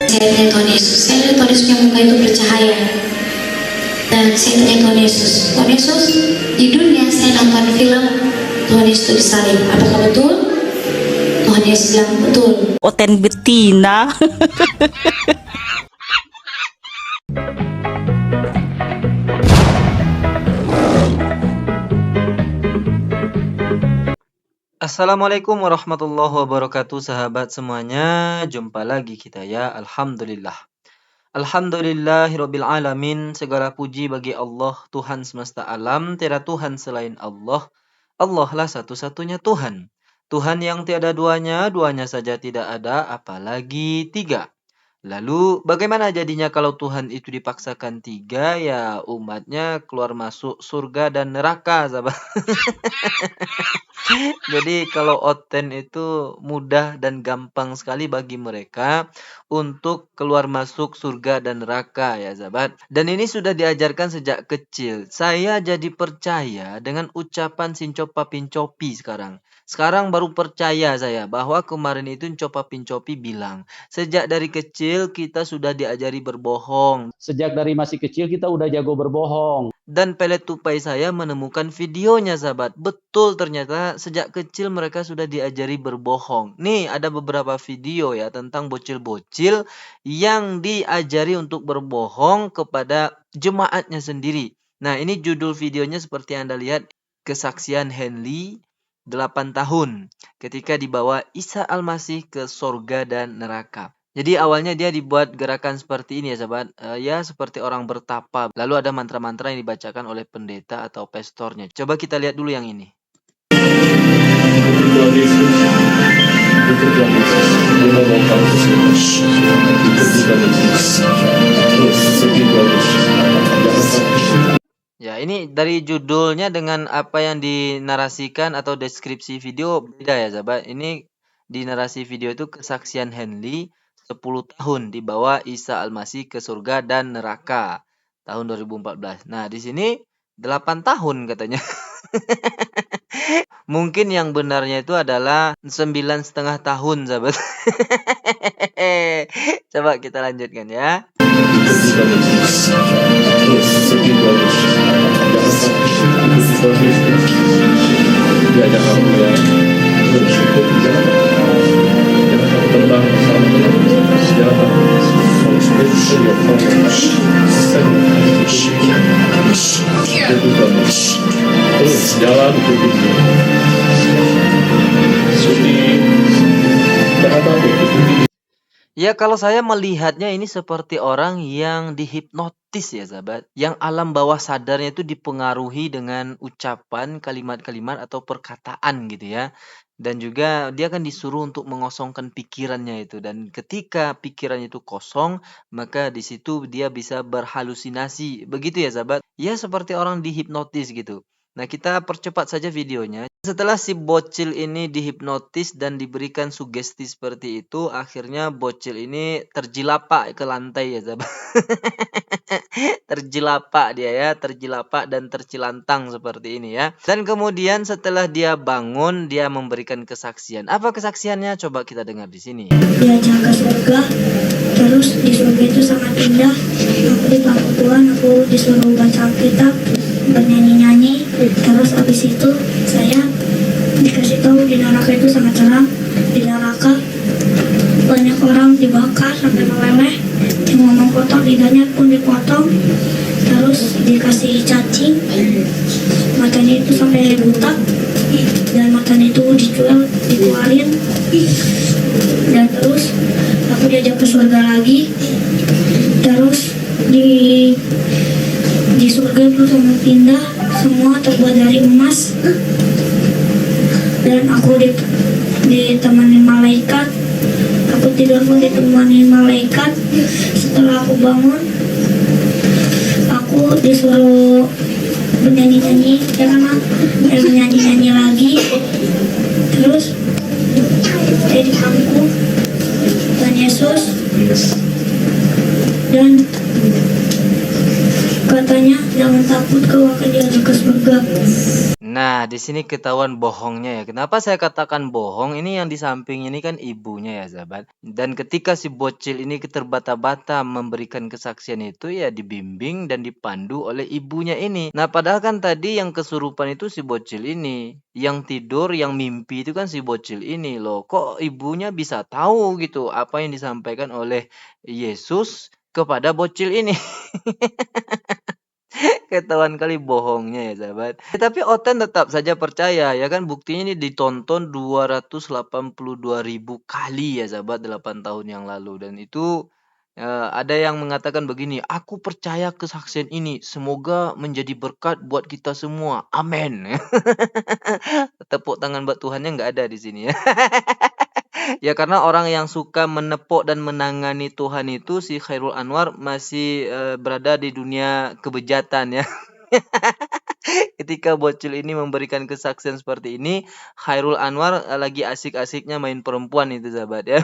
Saya tanya Tuhan Yesus, saya lihat Tuhan Yesus yang muka itu bercahaya. Dan saya tanya Tuhan Yesus, di dunia saya nonton film Tuhan Yesus itu disalib, apakah betul? Tuhan Yesus bilang betul. Oten betina. Assalamualaikum warahmatullahi wabarakatuh, sahabat semuanya. Jumpa lagi kita ya. Alhamdulillah. Alhamdulillahirabbil alamin. Segala puji bagi Allah, Tuhan semesta alam. Tiada Tuhan selain Allah. Allah lah satu-satunya Tuhan. Tuhan yang tiada duanya, duanya saja tidak ada, apalagi tiga. Lalu bagaimana jadinya kalau Tuhan itu dipaksakan tiga, ya umatnya keluar masuk surga dan neraka, sahabat. Jadi kalau oten itu mudah dan gampang sekali bagi mereka untuk keluar masuk surga dan neraka ya sahabat. Dan ini sudah diajarkan sejak kecil. Saya jadi percaya dengan ucapan Sincopa Pincopi sekarang. Sekarang baru percaya saya bahwa kemarin itu Sincopa Pincopi bilang, sejak dari kecil kita sudah diajari berbohong. Sejak dari masih kecil kita udah jago berbohong. Dan pelet tupai saya menemukan videonya sahabat. Betul, ternyata sejak kecil mereka sudah diajari berbohong. Nih ada beberapa video ya tentang bocil-bocil yang diajari untuk berbohong kepada jemaatnya sendiri. Nah ini judul videonya seperti yang Anda lihat. Kesaksian Henley 8 tahun ketika dibawa Isa Al-Masih ke sorga dan neraka. Jadi awalnya dia dibuat gerakan seperti ini ya sahabat, ya seperti orang bertapa. Lalu ada mantra-mantra yang dibacakan oleh pendeta atau pastornya. Coba kita lihat dulu yang ini. Ya ini dari judulnya dengan apa yang dinarasikan atau deskripsi video beda ya sahabat. Ini di narasi video itu kesaksian Henley 10 tahun dibawa Isa Al-Masih ke surga dan neraka tahun 2014. Nah, di sini 8 tahun katanya. Mungkin yang benarnya itu adalah 9,5 tahun, sahabat. Coba kita lanjutkan ya. Terus jalan Ya kalau saya melihatnya ini seperti orang yang dihipnotis ya sahabat. Yang alam bawah sadarnya itu dipengaruhi dengan ucapan, kalimat-kalimat atau perkataan gitu ya. Dan juga dia kan disuruh untuk mengosongkan pikirannya itu. Dan ketika pikirannya itu kosong, maka di situ dia bisa berhalusinasi. Begitu ya sahabat. Ya seperti orang dihipnotis gitu. Nah kita percepat saja videonya. Setelah si bocil ini dihipnotis dan diberikan sugesti seperti itu, akhirnya bocil ini terjilapak ke lantai ya sahabat. Terjilapak dia ya, terjilapak dan tercilantang seperti ini ya. Dan kemudian setelah dia bangun, dia memberikan kesaksian. Apa kesaksiannya? Coba kita dengar di sini. Diajak ke surga, terus di surga itu sangat indah. Aku dipanggil Tuhan, aku disuruh baca Alkitab, bernyanyi-nyanyi. Terus habis itu saya dikasih tahu di neraka itu sangat cerah. Di neraka banyak orang dibakar sampai meleleh, yang ngomong kotor lidahnya pun dipotong. Terus dikasih cacing, matanya itu sampai buta, dan matanya itu dijual, dikeluarin. Dan terus aku diajak ke surga lagi. Terus di surga itu sangat indah, semua terbuat dari emas. Dan aku ditemani malaikat. Aku tidur pun ditemani malaikat. Setelah aku bangun, aku disuruh bernyanyi-nyanyi, ya kan, bernyanyi-nyanyi lagi. Terus saya dipanggil Tuhan Yesus dan katanya jangan takut, kau akan diajak ke surga. Nah, di sini ketahuan bohongnya ya. Kenapa saya katakan bohong? Ini yang di samping ini kan ibunya ya, sahabat. Dan ketika si bocil ini terbata-bata memberikan kesaksian itu ya dibimbing dan dipandu oleh ibunya ini. Nah, padahal kan tadi yang kesurupan itu si bocil ini. Yang tidur, yang mimpi itu kan si bocil ini loh. Kok ibunya bisa tahu gitu apa yang disampaikan oleh Yesus kepada bocil ini? Ketahuan kali bohongnya ya, sahabat. Tapi Oten tetap saja percaya ya kan, buktinya ini ditonton 282.000 kali ya, sahabat, 8 tahun yang lalu. Dan itu ada yang mengatakan begini, aku percaya kesaksian ini, semoga menjadi berkat buat kita semua. Amin. Tepuk tangan buat Tuhannya nggak ada di sini ya. Ya karena orang yang suka menepuk dan menangani Tuhan itu si Khairul Anwar masih berada di dunia kebejatan ya. Ketika bocil ini memberikan kesaksian seperti ini, Khairul Anwar lagi asik-asiknya main perempuan itu, sahabat ya.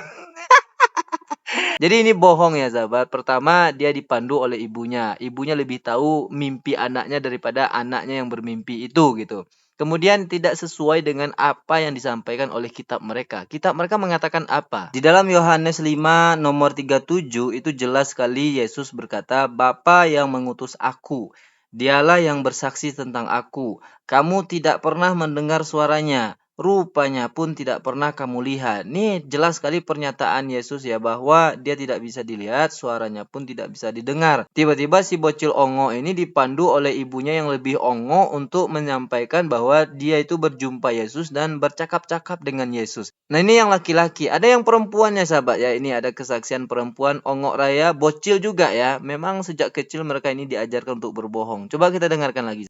Jadi ini bohong ya, sahabat. Pertama, dia dipandu oleh ibunya. Ibunya lebih tahu mimpi anaknya daripada anaknya yang bermimpi itu gitu. Kemudian tidak sesuai dengan apa yang disampaikan oleh kitab mereka. Kitab mereka mengatakan apa? Di dalam Yohanes 5 nomor 37 itu jelas sekali Yesus berkata, Bapa yang mengutus aku, dialah yang bersaksi tentang aku. Kamu tidak pernah mendengar suaranya, rupanya pun tidak pernah kamu lihat. Nih jelas sekali pernyataan Yesus ya, bahwa dia tidak bisa dilihat, suaranya pun tidak bisa didengar. Tiba-tiba si bocil ongo ini dipandu oleh ibunya yang lebih ongo untuk menyampaikan bahwa dia itu berjumpa Yesus dan bercakap-cakap dengan Yesus. Nah ini yang laki-laki. Ada yang perempuannya, sahabat ya. Ini ada kesaksian perempuan ongok raya, bocil juga ya. Memang sejak kecil mereka ini diajarkan untuk berbohong. Coba kita dengarkan lagi.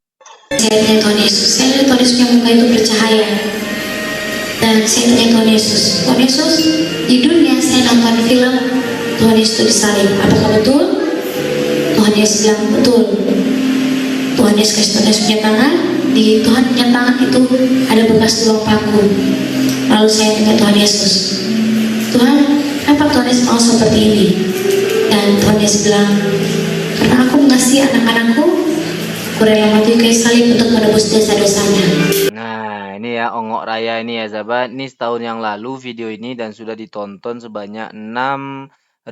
Saya tanya Tuhan Yesus, saya lihat Tuhan Yesus yang muka itu bercahaya. Dan saya tanya Tuhan Yesus, di dunia saya nonton film Tuhan Yesus itu disalib, apakah betul? Tuhan Yesus bilang betul. Tuhan Yesus kasih Tuhan Yesus punya tangan, di Tuhan punya tangan itu ada bekas tulang paku. Lalu saya tanya Tuhan Yesus, Tuhan, kenapa Tuhan Yesus mau seperti ini? Dan Tuhan Yesus bilang, karena aku mengasihi anak-anakku, aku rela mati kayu salib untuk menebus dosa-dosanya. Nah ini ya ongok raya ini ya, sahabat. Ini setahun yang lalu video ini dan sudah ditonton sebanyak 6.500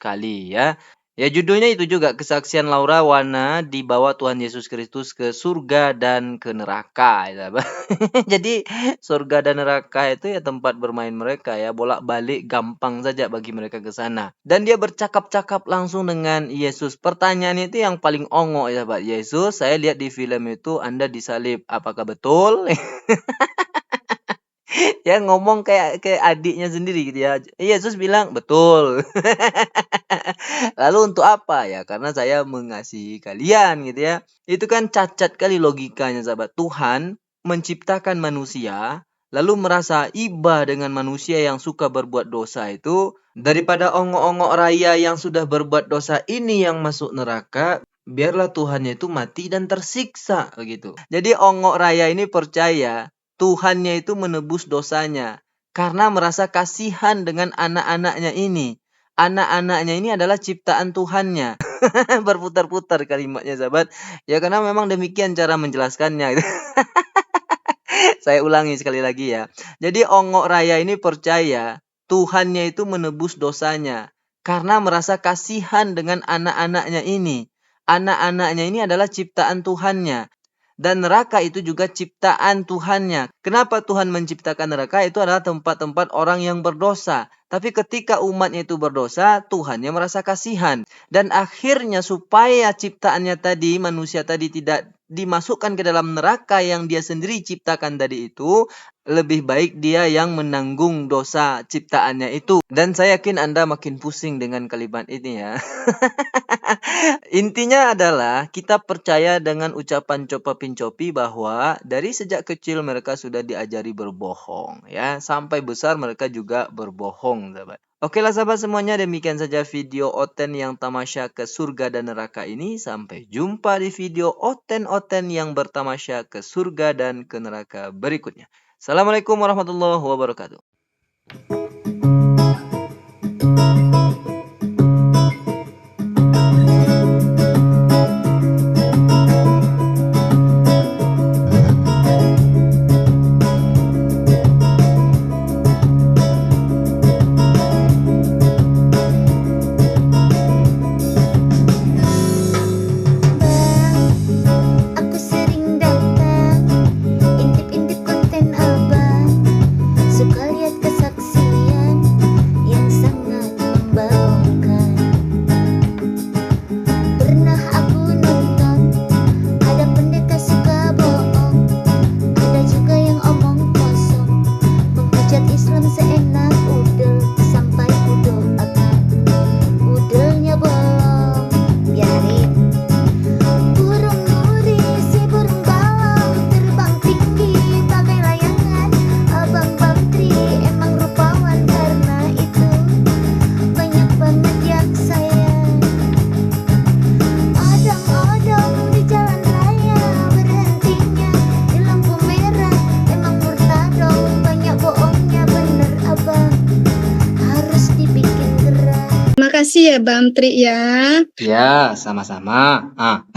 kali ya. Ya judulnya itu juga, kesaksian Laura Wana dibawa Tuhan Yesus Kristus ke surga dan ke neraka ya, sahabat. Jadi surga dan neraka itu ya tempat bermain mereka ya, bolak-balik gampang saja bagi mereka ke sana. Dan dia bercakap-cakap langsung dengan Yesus. Pertanyaan itu yang paling ongok ya, sahabat. Yesus, saya lihat di film itu Anda disalib, apakah betul? Ya ngomong kayak adiknya sendiri gitu ya. Yesus bilang betul. Lalu untuk apa ya? Karena saya mengasihi kalian gitu ya. Itu kan cacat kali logikanya, sahabat. Tuhan menciptakan manusia lalu merasa iba dengan manusia yang suka berbuat dosa itu, daripada ongok-ongok raya yang sudah berbuat dosa ini yang masuk neraka, biarlah Tuhannya itu mati dan tersiksa begitu. Jadi ongok raya ini percaya Tuhannya itu menebus dosanya karena merasa kasihan dengan anak-anaknya ini. Anak-anaknya ini adalah ciptaan Tuhannya. Berputar-putar kalimatnya, sahabat. Ya karena memang demikian cara menjelaskannya. Saya ulangi sekali lagi ya. Jadi ongok raya ini percaya Tuhannya itu menebus dosanya karena merasa kasihan dengan anak-anaknya ini. Anak-anaknya ini adalah ciptaan Tuhannya. Dan neraka itu juga ciptaan Tuhannya. Kenapa Tuhan menciptakan neraka? Itu adalah tempat-tempat orang yang berdosa. Tapi ketika umatnya itu berdosa, Tuhannya merasa kasihan. Dan akhirnya supaya ciptaannya tadi, manusia tadi tidak dimasukkan ke dalam neraka yang dia sendiri ciptakan tadi itu, lebih baik dia yang menanggung dosa ciptaannya itu. Dan saya yakin Anda makin pusing dengan kalimat ini ya. Intinya adalah kita percaya dengan ucapan Copa Pincopi bahwa dari sejak kecil mereka sudah diajari berbohong ya, sampai besar mereka juga berbohong, sahabat. Oke lah sahabat semuanya, demikian saja video Oten yang tamasya ke surga dan neraka ini. Sampai jumpa di video Oten-Oten yang bertamasya ke surga dan ke neraka berikutnya. Assalamualaikum warahmatullahi wabarakatuh. kasih ya Bang Tri ya. Ya, sama-sama. Ah.